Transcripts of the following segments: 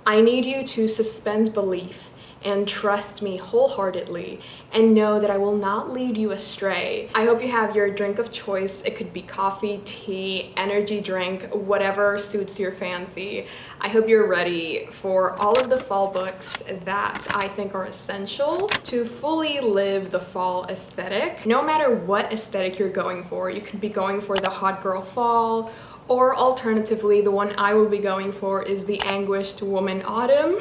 I need you to suspend belief and trust me wholeheartedly and know that I will not lead you astray. I hope you have your drink of choice. It could be coffee, tea, energy drink, whatever suits your fancy. I hope you're ready for all of the fall books that I think are essential to fully live the fall aesthetic. No matter what aesthetic you're going for, you could be going for the hot girl fall, or alternatively, the one I will be going for is the anguished woman autumn.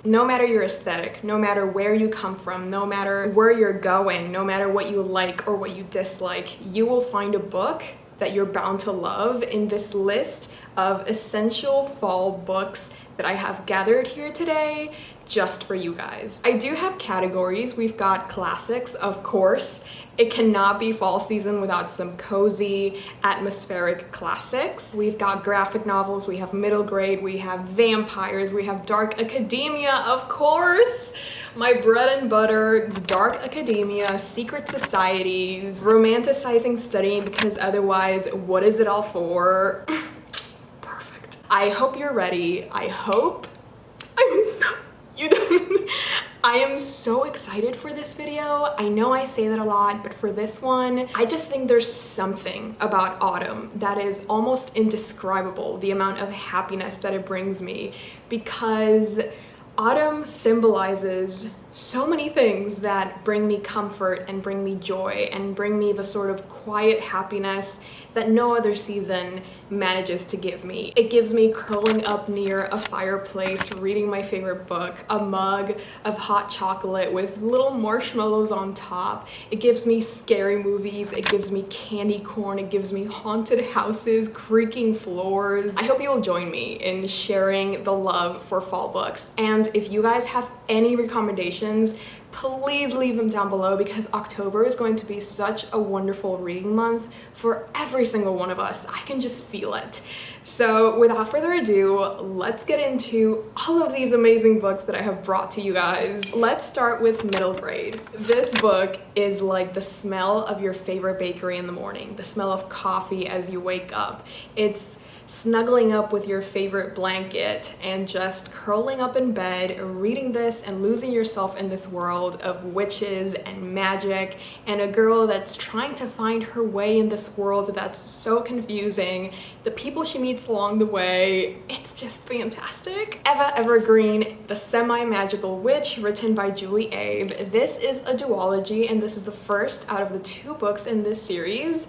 No matter your aesthetic, no matter where you come from, no matter where you're going, no matter what you like or what you dislike, you will find a book that you're bound to love in this list of essential fall books that I have gathered here today just for you guys. I do have categories. We've got classics, of course. It cannot be fall season without some cozy, atmospheric classics. We've got graphic novels, we have middle grade, we have vampires, we have dark academia, of course. My bread and butter, dark academia, secret societies, romanticizing studying because otherwise, what is it all for? Perfect. I hope you're ready. I am so excited for this video. I know I say that a lot, but for this one, I just think there's something about autumn that is almost indescribable, the amount of happiness that it brings me, because autumn symbolizes so many things that bring me comfort and bring me joy and bring me the sort of quiet happiness that no other season manages to give me. It gives me curling up near a fireplace, reading my favorite book, a mug of hot chocolate with little marshmallows on top. It gives me scary movies, it gives me candy corn, it gives me haunted houses, creaking floors. I hope you'll join me in sharing the love for fall books. And if you guys have any recommendations, please leave them down below, because October is going to be such a wonderful reading month for every single one of us. I can just feel it. So without further ado, let's get into all of these amazing books that I have brought to you guys. Let's start with middle grade. This book is like the smell of your favorite bakery in the morning, the smell of coffee as you wake up. It's snuggling up with your favorite blanket and just curling up in bed, reading this and losing yourself in this world of witches and magic and a girl that's trying to find her way in this world that's so confusing, the people she meets along the way. It's just fantastic. Eva Evergreen, The Semi-Magical Witch, written by Julie Abe. This is a duology, and this is the first out of the 2 books in this series.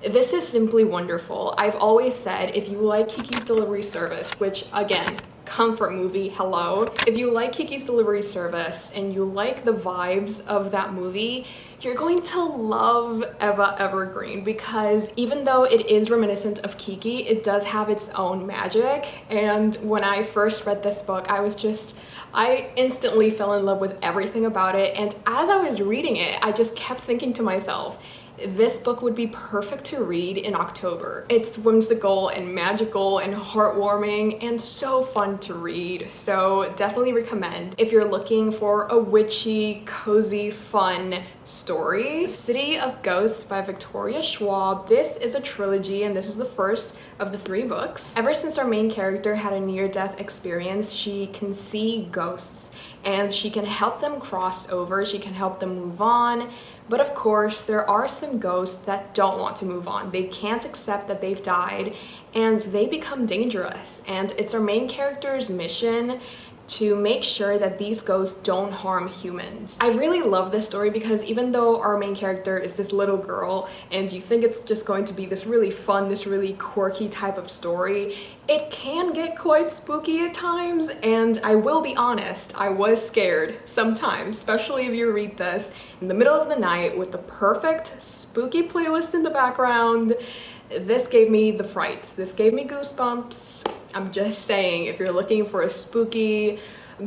This is simply wonderful. I've always said, if you like Kiki's Delivery Service, which again, comfort movie, hello. If you like Kiki's Delivery Service and you like the vibes of that movie, you're going to love Eva Evergreen, because even though it is reminiscent of Kiki, it does have its own magic. And when I first read this book, I instantly fell in love with everything about it. And as I was reading it, I just kept thinking to myself, this book would be perfect to read in October. It's whimsical and magical and heartwarming and so fun to read, so definitely recommend if you're looking for a witchy, cozy, fun story. City of Ghosts by Victoria Schwab. This is a trilogy, and this is the first of the 3 books. Ever since our main character had a near-death experience, she can see ghosts and she can help them cross over, she can help them move on. But of course, there are some ghosts that don't want to move on. They can't accept that they've died and they become dangerous. And it's our main character's mission to make sure that these ghosts don't harm humans. I really love this story because even though our main character is this little girl and you think it's just going to be this really fun, this really quirky type of story, it can get quite spooky at times, and I will be honest, I was scared sometimes, especially if you read this in the middle of the night with the perfect spooky playlist in the background. This gave me the frights. This gave me goosebumps. I'm just saying, if you're looking for a spooky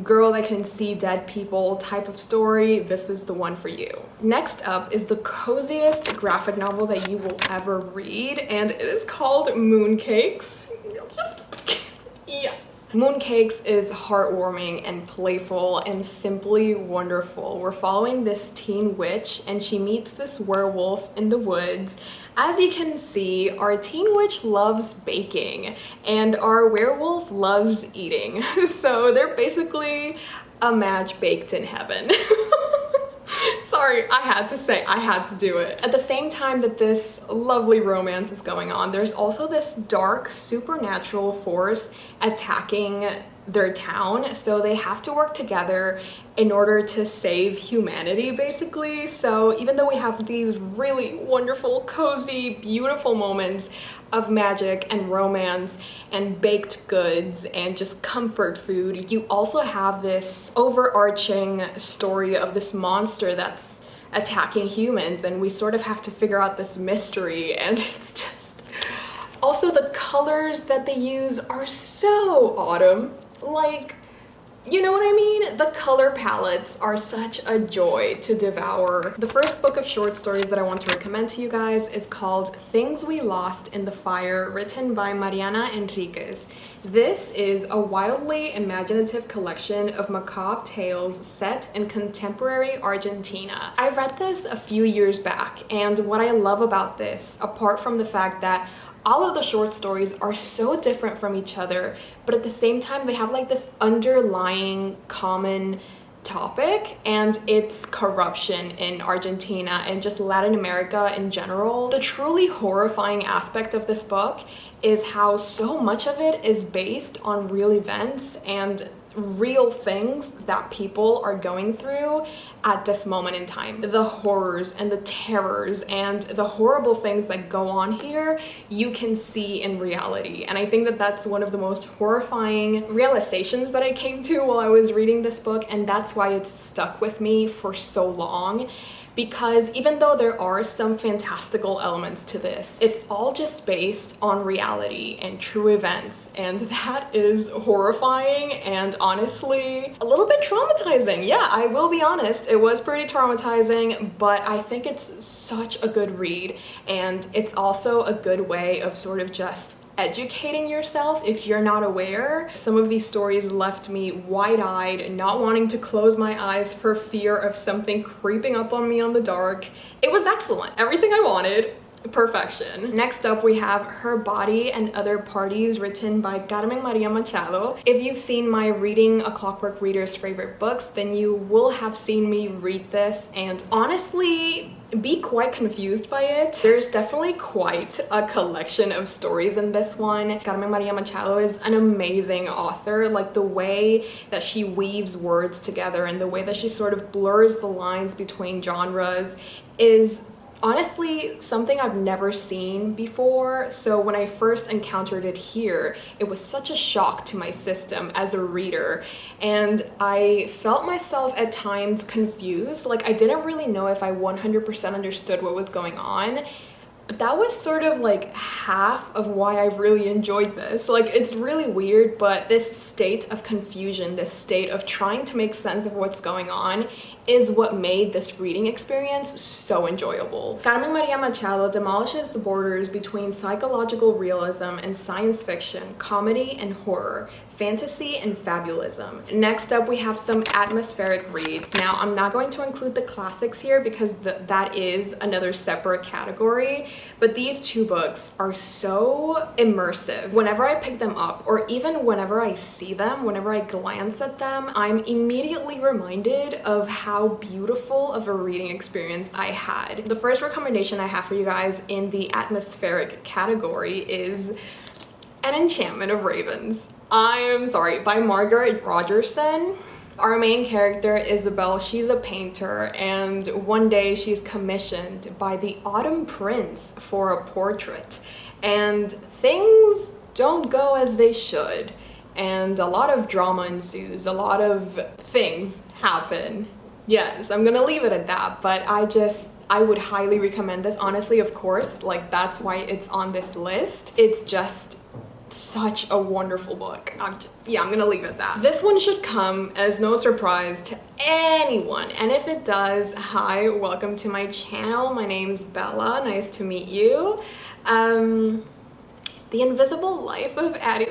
girl that can see dead people type of story, this is the one for you. Next up is the coziest graphic novel that you will ever read, and it is called Mooncakes. Yes. Mooncakes is heartwarming and playful and simply wonderful. We're following this teen witch and she meets this werewolf in the woods. As you can see, our teen witch loves baking and our werewolf loves eating. So they're basically a match baked in heaven. Sorry, I had to do it. At the same time that this lovely romance is going on, there's also this dark supernatural force attacking their town, so they have to work together in order to save humanity, basically. So even though we have these really wonderful, cozy, beautiful moments of magic and romance and baked goods and just comfort food, you also have this overarching story of this monster that's attacking humans, and we sort of have to figure out this mystery, and it's just... Also, the colors that they use are so autumn. Like, you know what I mean? The color palettes are such a joy to devour. The first book of short stories that I want to recommend to you guys is called Things We Lost in the Fire, written by Mariana Enriquez. This is a wildly imaginative collection of macabre tales set in contemporary Argentina. I read this a few years back, and what I love about this, apart from the fact that all of the short stories are so different from each other, but at the same time they have like this underlying common topic, and it's corruption in Argentina and just Latin America in general. The truly horrifying aspect of this book is how so much of it is based on real events and real things that people are going through at this moment in time. The horrors and the terrors and the horrible things that go on here, you can see in reality. And I think that that's one of the most horrifying realizations that I came to while I was reading this book, and that's why it's stuck with me for so long. Because even though there are some fantastical elements to this, it's all just based on reality and true events, and that is horrifying and honestly a little bit traumatizing. Yeah, I will be honest, it was pretty traumatizing, but I think it's such a good read, and it's also a good way of sort of just educating yourself if you're not aware. Some of these stories left me wide-eyed, not wanting to close my eyes for fear of something creeping up on me on the dark. It was excellent. Everything I wanted. Perfection. Next up, we have Her Body and Other Parties, written by Carmen Maria Machado. If you've seen my Reading a Clockwork Reader's favorite books, then you will have seen me read this and honestly be quite confused by it. There's definitely quite a collection of stories in this one. Carmen Maria Machado is an amazing author. Like, the way that she weaves words together and the way that she sort of blurs the lines between genres is honestly something I've never seen before. So when I first encountered it here, it was such a shock to my system as a reader, and I felt myself at times confused. Like, I didn't really know if I 100% understood what was going on. But that was sort of like half of why I really enjoyed this. Like, it's really weird, but this state of confusion, this state of trying to make sense of what's going on is what made this reading experience so enjoyable. Carmen Maria Machado demolishes the borders between psychological realism and science fiction, comedy and horror, fantasy and fabulism. Next up, we have some atmospheric reads. Now, I'm not going to include the classics here because that is another separate category, but these two books are so immersive. Whenever I pick them up, or even whenever I see them, whenever I glance at them, I'm immediately reminded of how beautiful of a reading experience I had. The first recommendation I have for you guys in the atmospheric category is An Enchantment of Ravens. I'm sorry, by Margaret Rogerson. Our main character, Isabel, she's a painter, and one day she's commissioned by the Autumn Prince for a portrait, and things don't go as they should, and a lot of drama ensues, a lot of things happen. Yes, I'm gonna leave it at that, but I would highly recommend this. Honestly, of course, like, that's why it's on this list. It's just such a wonderful book. I'm gonna leave it at that. This one should come as no surprise to anyone, and if it does, hi, welcome to my channel. My name's Bella, nice to meet you. The Invisible Life of Addie.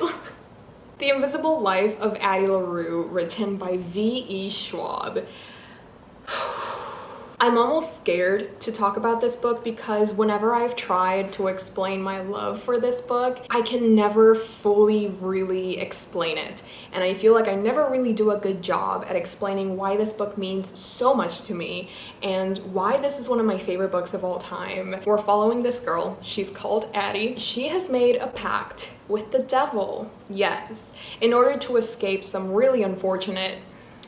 The Invisible Life of Addie LaRue, written by V.E. Schwab. I'm almost scared to talk about this book because whenever I've tried to explain my love for this book, I can never fully really explain it. And I feel like I never really do a good job at explaining why this book means so much to me and why this is one of my favorite books of all time. We're following this girl. She's called Addie. She has made a pact with the devil, yes, in order to escape some really unfortunate,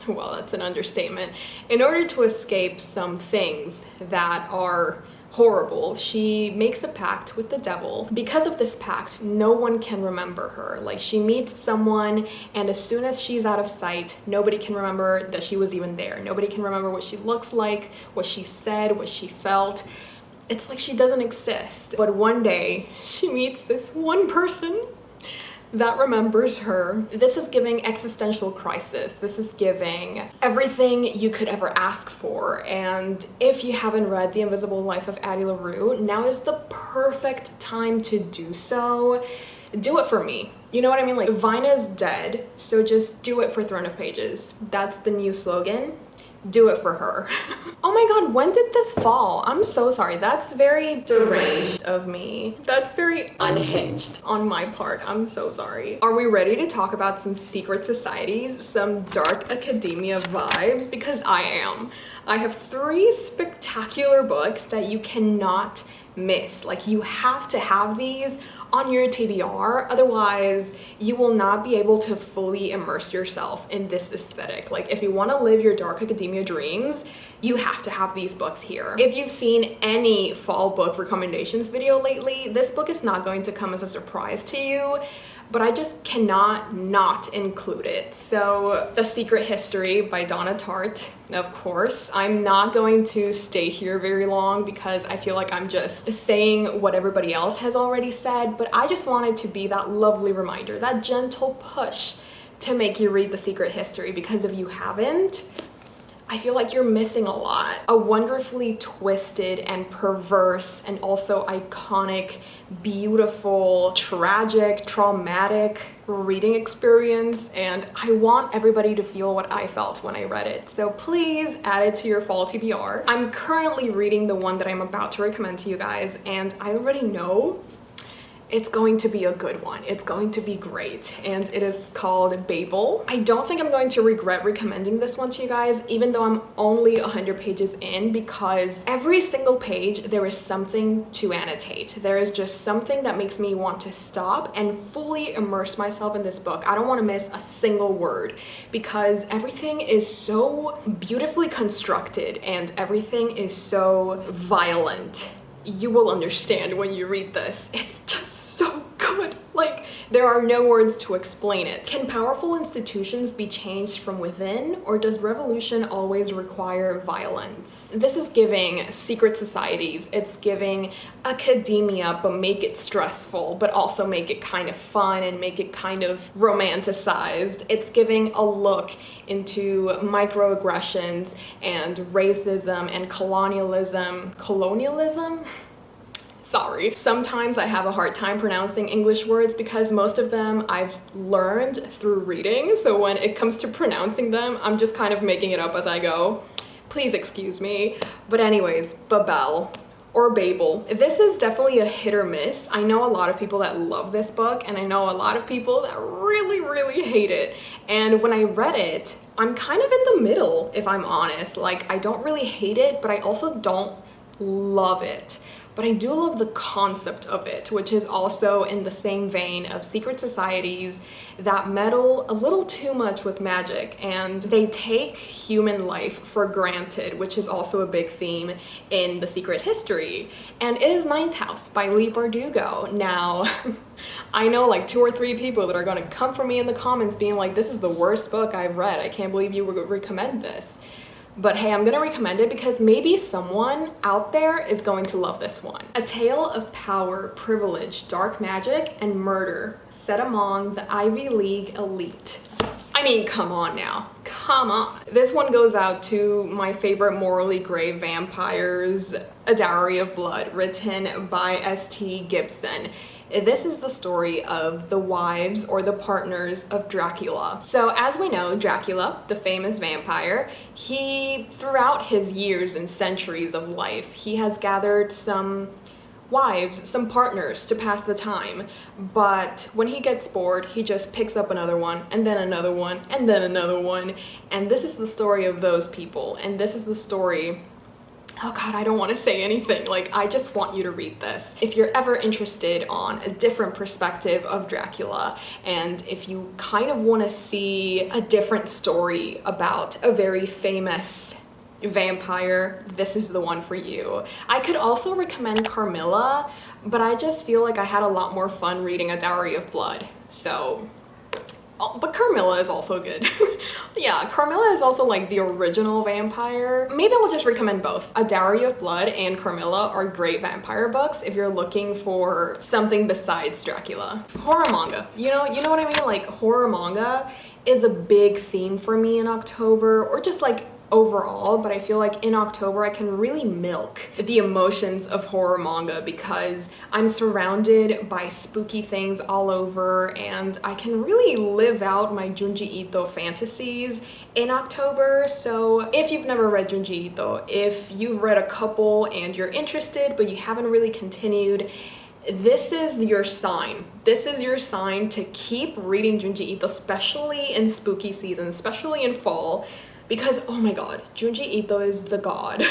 well, that's an understatement. In order to escape some things that are horrible, she makes a pact with the devil. Because of this pact, no one can remember her. Like, she meets someone, and as soon as she's out of sight, nobody can remember that she was even there. Nobody can remember what she looks like, what she said, what she felt. It's like she doesn't exist. But one day, she meets this one person that remembers her. This is giving existential crisis. This is giving everything you could ever ask for. And if you haven't read The Invisible Life of Addie LaRue, now is the perfect time to do so. Do it for me. You know what I mean? Like, Vina's dead, so just do it for Throne of Pages. That's the new slogan. Do it for her. Oh my god, when did this fall? I'm so sorry. That's very deranged of me. That's very unhinged on my part. I'm so sorry. Are we ready to talk about some secret societies, some dark academia vibes? Because I am. I have 3 spectacular books that you cannot miss. Like, you have to have these on your TBR, otherwise you will not be able to fully immerse yourself in this aesthetic. Like, if you want to live your dark academia dreams, you have to have these books here. If you've seen any fall book recommendations video lately, this book is not going to come as a surprise to you, but I just cannot not include it. So, The Secret History by Donna Tartt, of course. I'm not going to stay here very long because I feel like I'm just saying what everybody else has already said, but I just wanted to be that lovely reminder, that gentle push to make you read The Secret History, because if you haven't, I feel like you're missing a lot. A wonderfully twisted and perverse and also iconic, beautiful, tragic, traumatic reading experience, and I want everybody to feel what I felt when I read it. So please add it to your fall TBR. I'm currently reading the one that I'm about to recommend to you guys, and I already know it's going to be a good one. It's going to be great, and it is called Babel. I don't think I'm going to regret recommending this one to you guys, even though I'm only 100 pages in, because every single page there is something to annotate. There is just something that makes me want to stop and fully immerse myself in this book. I don't want to miss a single word because everything is so beautifully constructed and everything is so violent. You will understand when you read this. It's just so good. Like, there are no words to explain it. Can powerful institutions be changed from within, or does revolution always require violence? This is giving secret societies. It's giving academia, but make it stressful, but also make it kind of fun and make it kind of romanticized. It's giving a look into microaggressions and racism and colonialism. Sorry. Sometimes I have a hard time pronouncing English words because most of them I've learned through reading, so when it comes to pronouncing them, I'm just kind of making it up as I go. Please excuse me. But anyways, Babel or Babel. This is definitely a hit or miss. I know a lot of people that love this book, and I know a lot of people that really, really hate it. And when I read it, I'm kind of in the middle, if I'm honest. Like, I don't really hate it, but I also don't love it. But I do love the concept of it, which is also in the same vein of secret societies that meddle a little too much with magic, and they take human life for granted, which is also a big theme in The Secret History. And it is Ninth House by Leigh Bardugo. Now, I know like 2 or 3 people that are gonna come for me in the comments being like, this is the worst book I've read. I can't believe you would recommend this. But hey, I'm gonna recommend it because maybe someone out there is going to love this one. A tale of power, privilege, dark magic, and murder set among the Ivy League elite. I mean, come on now. Come on. This one goes out to my favorite morally gray vampires, A Dowry of Blood, written by S.T. Gibson. This is the story of the wives or the partners of Dracula. So as we know, Dracula, the famous vampire, he, throughout his years and centuries of life, he has gathered some wives, some partners to pass the time. But when he gets bored, he just picks up another one, and then another one, and then another one. And this is the story of those people. And this is the story, oh god, I don't want to say anything. Like, I just want you to read this. If you're ever interested on a different perspective of Dracula, and if you kind of want to see a different story about a very famous vampire, this is the one for you. I could also recommend Carmilla, but I just feel like I had a lot more fun reading A Dowry of Blood. So, oh, but Carmilla is also good. Yeah, Carmilla is also like the original vampire. Maybe I'll just recommend both. A Dowry of Blood and Carmilla are great vampire books if you're looking for something besides Dracula. Horror manga. You know what I mean? Like, horror manga is a big theme for me in October, or just like overall, but I feel like in October I can really milk the emotions of horror manga because I'm surrounded by spooky things all over, and I can really live out my Junji Ito fantasies in October. So if you've never read Junji Ito, if you've read a couple and you're interested but you haven't really continued, this is your sign. This is your sign to keep reading Junji Ito, especially in spooky season, especially in fall. Because, oh my god, Junji Ito is the god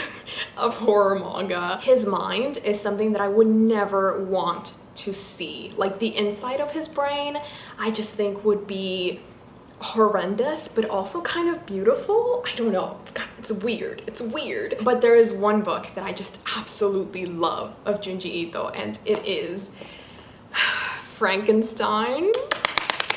of horror manga. His mind is something that I would never want to see. Like, the inside of his brain, I just think would be horrendous, but also kind of beautiful. I don't know, it's weird, it's weird. But there is one book that I just absolutely love of Junji Ito, and it is Frankenstein.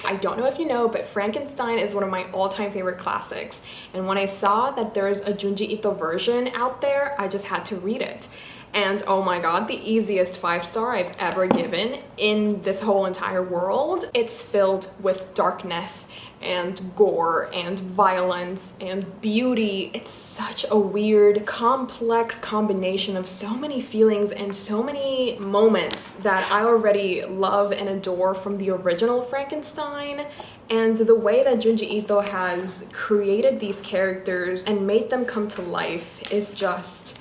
I don't know if you know, but Frankenstein is one of my all-time favorite classics. And when I saw that there's a Junji Ito version out there, I just had to read it. And oh my god, the easiest 5-star I've ever given in this whole entire world. It's filled with darkness and gore and violence and beauty. It's such a weird, complex combination of so many feelings and so many moments that I already love and adore from the original Frankenstein. And the way that Junji Ito has created these characters and made them come to life is just,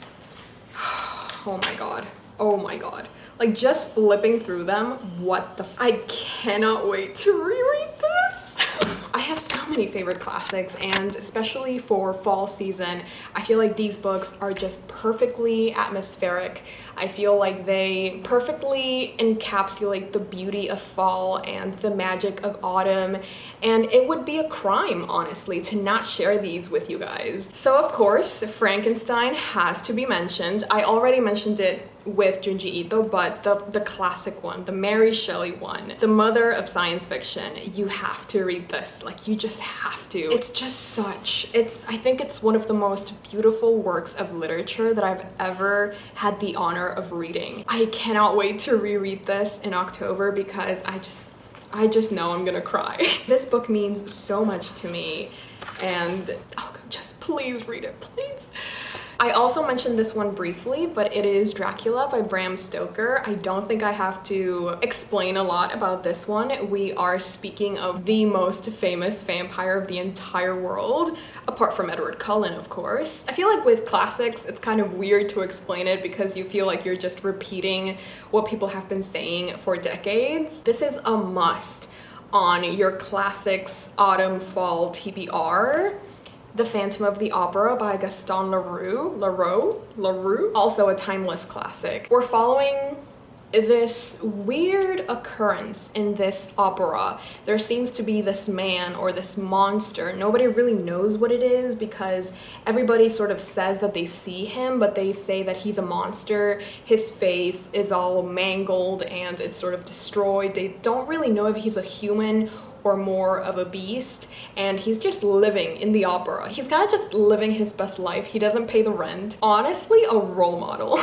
oh my god, oh my god. Like, just flipping through them, what the I cannot wait to reread this. I have so many favorite classics, and especially for fall season, I feel like these books are just perfectly atmospheric. I feel like they perfectly encapsulate the beauty of fall and the magic of autumn, and it would be a crime, honestly, to not share these with you guys. So of course, Frankenstein has to be mentioned. I already mentioned it with Junji Ito, but the classic one, the Mary Shelley one, the mother of science fiction, you have to read this. Like, you just have to. It's just such, I think it's one of the most beautiful works of literature that I've ever had the honor of reading. I cannot wait to reread this in October because I just know I'm gonna cry. This book means so much to me, and oh, just please read it, please. I also mentioned this one briefly, but it is Dracula by Bram Stoker. I don't think I have to explain a lot about this one. We are speaking of the most famous vampire of the entire world, apart from Edward Cullen, of course. I feel like with classics, it's kind of weird to explain it because you feel like you're just repeating what people have been saying for decades. This is a must on your classics autumn fall TBR. The Phantom of the Opera by Gaston Leroux, also a timeless classic. We're following this weird occurrence in this opera. There seems to be this man or this monster. Nobody really knows what it is because everybody sort of says that they see him, but they say that he's a monster. His face is all mangled and it's sort of destroyed. They don't really know if he's a human or more of a beast, and he's just living in the opera. He's kind of just living his best life. He doesn't pay the rent. Honestly, a role model.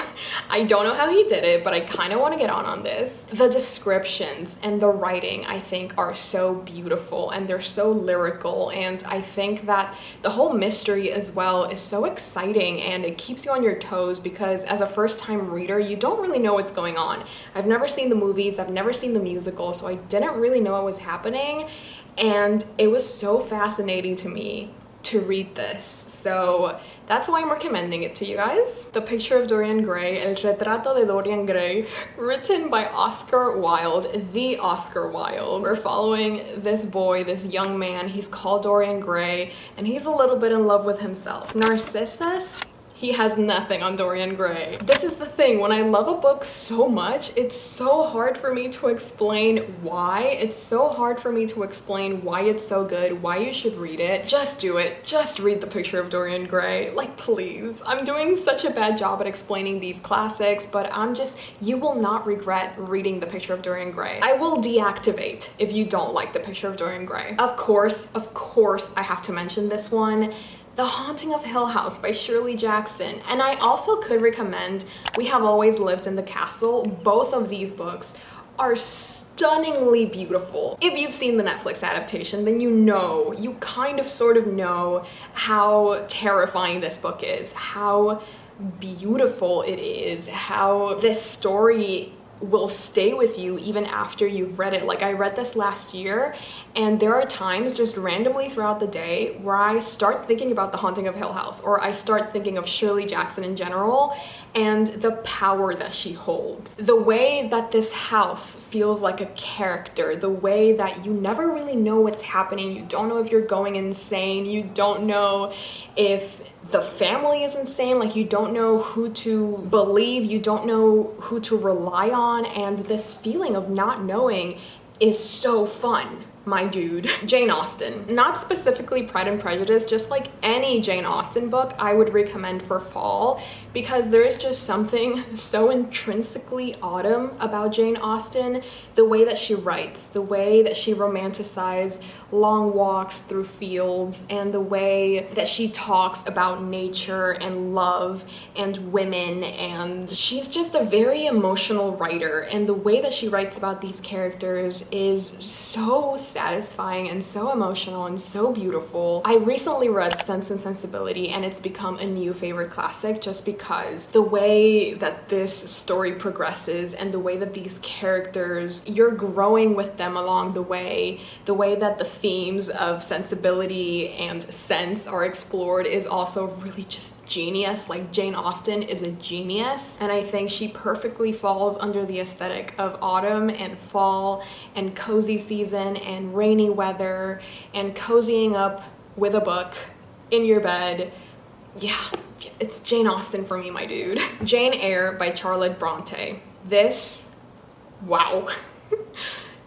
I don't know how he did it, but I kind of want to get on this. The descriptions and the writing, I think, are so beautiful, and they're so lyrical, and I think that the whole mystery as well is so exciting, and it keeps you on your toes because as a first-time reader, you don't really know what's going on. I've never seen the movies, I've never seen the musical, so I didn't really know what was happening, and it was so fascinating to me to read this. So that's why I'm recommending it to you guys. The Picture of Dorian Gray, El Retrato de Dorian Gray, written by Oscar Wilde, the Oscar Wilde. We're following this boy, this young man. He's called Dorian Gray, and he's a little bit in love with himself. Narcissus? He has nothing on Dorian Gray. This is the thing, when I love a book so much, it's so hard for me to explain why. It's so hard for me to explain why it's so good, why you should read it. Just do it. Just read The Picture of Dorian Gray. Like, please. I'm doing such a bad job at explaining these classics, but you will not regret reading The Picture of Dorian Gray. I will deactivate if you don't like The Picture of Dorian Gray. Of course, I have to mention this one. The Haunting of Hill House by Shirley Jackson. And I also could recommend We Have Always Lived in the Castle. Both of these books are stunningly beautiful. If you've seen the Netflix adaptation, then you kind of sort of know how terrifying this book is, how beautiful it is, how this story will stay with you even after you've read it. Like, I read this last year, and there are times just randomly throughout the day where I start thinking about The Haunting of Hill House, or I start thinking of Shirley Jackson in general and the power that she holds. The way that this house feels like a character, the way that you never really know what's happening, you don't know if you're going insane, you don't know if the family is insane, like you don't know who to believe, you don't know who to rely on, and this feeling of not knowing is so fun, my dude. Jane Austen. Not specifically Pride and Prejudice, just like any Jane Austen book I would recommend for fall, because there is just something so intrinsically autumn about Jane Austen. The way that she writes, the way that she romanticizes long walks through fields, and the way that she talks about nature and love and women, and she's just a very emotional writer, and the way that she writes about these characters is so satisfying and so emotional and so beautiful. I recently read Sense and Sensibility, and it's become a new favorite classic just because the way that this story progresses and the way that these characters, you're growing with them along the way that the themes of sensibility and sense are explored is also really just genius. Like, Jane Austen is a genius, and I think she perfectly falls under the aesthetic of autumn and fall and cozy season and rainy weather and cozying up with a book in your bed. Yeah, it's Jane Austen for me, my dude. Jane Eyre by Charlotte Bronte. This, wow.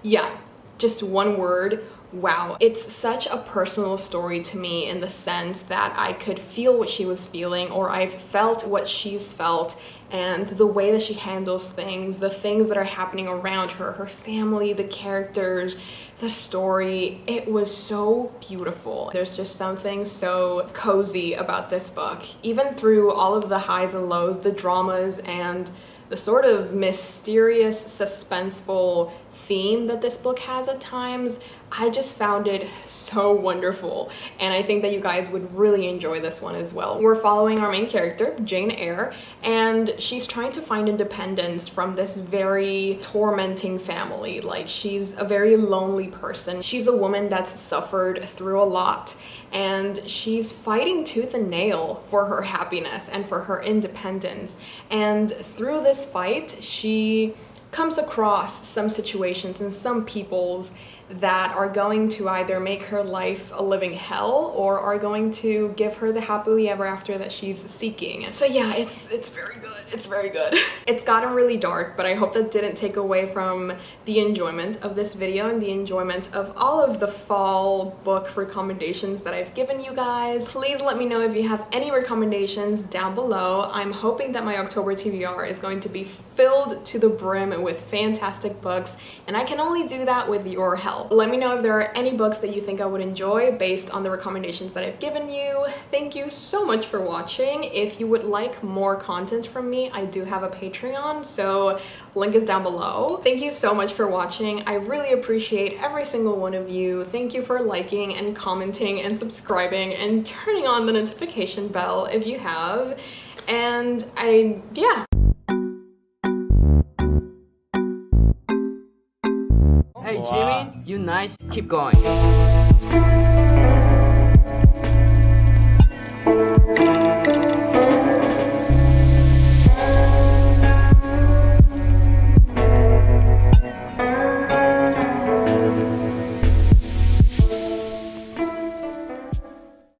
Yeah, just one word. Wow. It's such a personal story to me in the sense that I could feel what she was feeling, or I've felt what she's felt, and the way that she handles things, the things that are happening around her, her family, the characters, the story. It was so beautiful. There's just something so cozy about this book. Even through all of the highs and lows, the dramas, and the sort of mysterious, suspenseful theme that this book has at times, I just found it so wonderful, and I think that you guys would really enjoy this one as well. We're following our main character, Jane Eyre, and she's trying to find independence from this very tormenting family. Like, she's a very lonely person. She's a woman that's suffered through a lot, and she's fighting tooth and nail for her happiness and for her independence. And through this fight, she comes across some situations and some peoples that are going to either make her life a living hell or are going to give her the happily ever after that she's seeking. So yeah, it's very good. It's very good. It's gotten really dark, but I hope that didn't take away from the enjoyment of this video and the enjoyment of all of the fall book recommendations that I've given you guys. Please let me know if you have any recommendations down below. I'm hoping that my October TBR is going to be filled to the brim with fantastic books, and I can only do that with your help. tell. Let me know if there are any books that you think I would enjoy based on the recommendations that I've given you. Thank you so much for watching. If you would like more content from me, I do have a Patreon, so link is down below. Thank you so much for watching. I really appreciate every single one of you. Thank you for liking and commenting and subscribing and turning on the notification bell if you have. And yeah. Hey Jimmy, you nice, keep going.